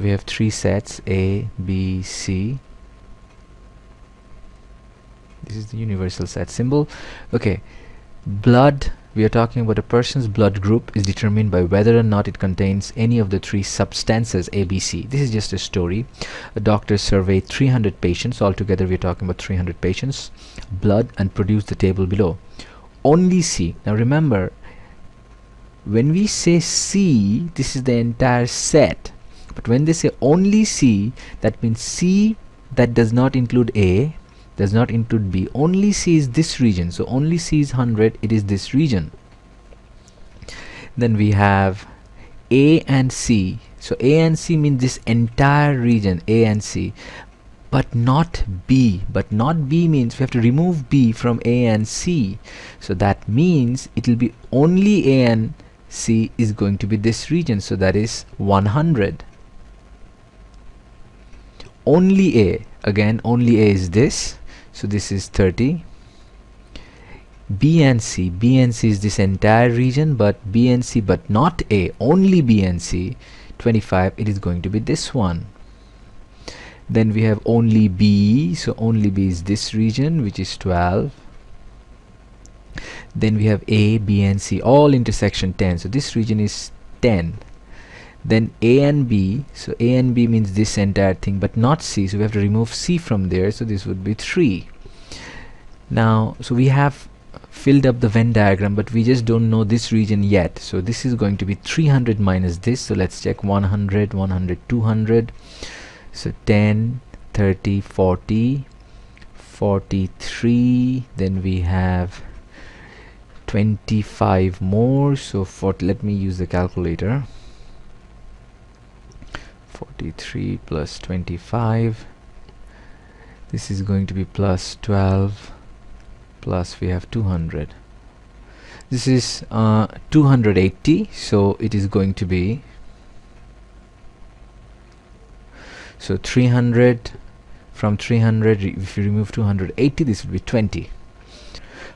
we have three sets, A, B, C. This is the universal set symbol. Okay, blood, we are talking about a person's blood group is determined by whether or not it contains any of the three substances A, B, C. This is just a story. A doctor surveyed 300 patients. Altogether we are talking about 300 patients blood and produced the table below. Only C. Now remember, when we say C, this is the entire set, but when they say only C, that means C that does not include A, does not include B. Only C is this region, so only C is 100, it is this region. Then we have A and C. So A and C means this entire region, A and C, but not B. But not B means we have to remove B from A and C. So that means it will be only A and C is going to be this region, so that is 100. Only A, again only A is this, so this is 30. B and C is this entire region, but B and C but not A, only B and C, 25, it is going to be this one. Then we have only B, so only B is this region, which is 12. Then we have A, B and C, all intersection 10, so this region is 10. Then A and B, so A and B means this entire thing but not C, so we have to remove C from there, so this would be 3. Now, so we have filled up the Venn diagram, but we just don't know this region yet, so this is going to be 300 minus this, so let's check 100, 100, 200, so 10, 30, 40, 43, then we have 25 more, so 40, let me use the calculator. 43 plus 25, this is going to be plus 12, plus we have 200, this is 280, so it is going to be, so 300, from 300 if you remove 280, this will be 20.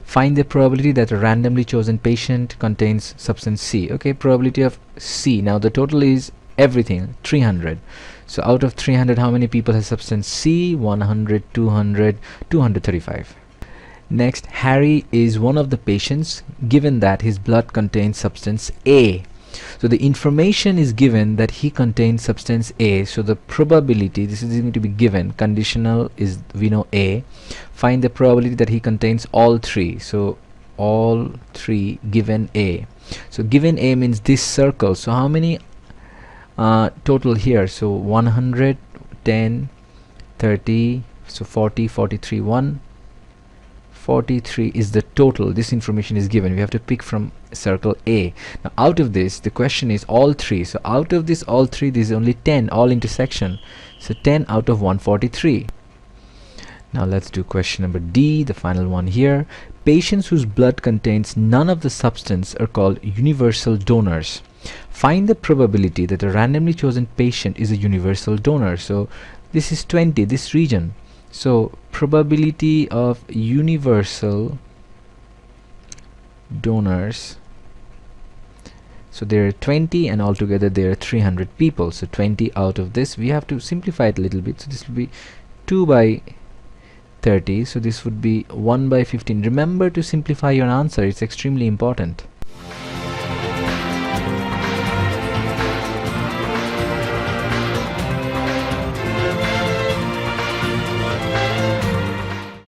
Find the probability that a randomly chosen patient contains substance C. Okay, probability of C. Now the total is everything 300, so out of 300 how many people has substance C? 100, 200, 235. Next, Harry is one of the patients given that his blood contains substance A. So the information is given that he contains substance A, so the probability, this is going to be given, conditional is we know A. Find the probability that he contains all three, so all three given A. So given A means this circle, so how many total here? So 100, 10, 30, so 40, 43, 143 is the total. This information is given, we have to pick from circle A. Now out of this, the question is all three, so out of this all three, this is only 10, all intersection, so 10 out of 143. Now let's do question number D, the final one here. Patients whose blood contains none of the substance are called universal donors. Find the probability that a randomly chosen patient is a universal donor. So this is 20, this region, so probability of universal donors, so there are 20 and altogether there are 300 people, so 20 out of this, we have to simplify it a little bit, so this will be 2 by 30, so this would be 1 by 15. Remember to simplify your answer, it's extremely important.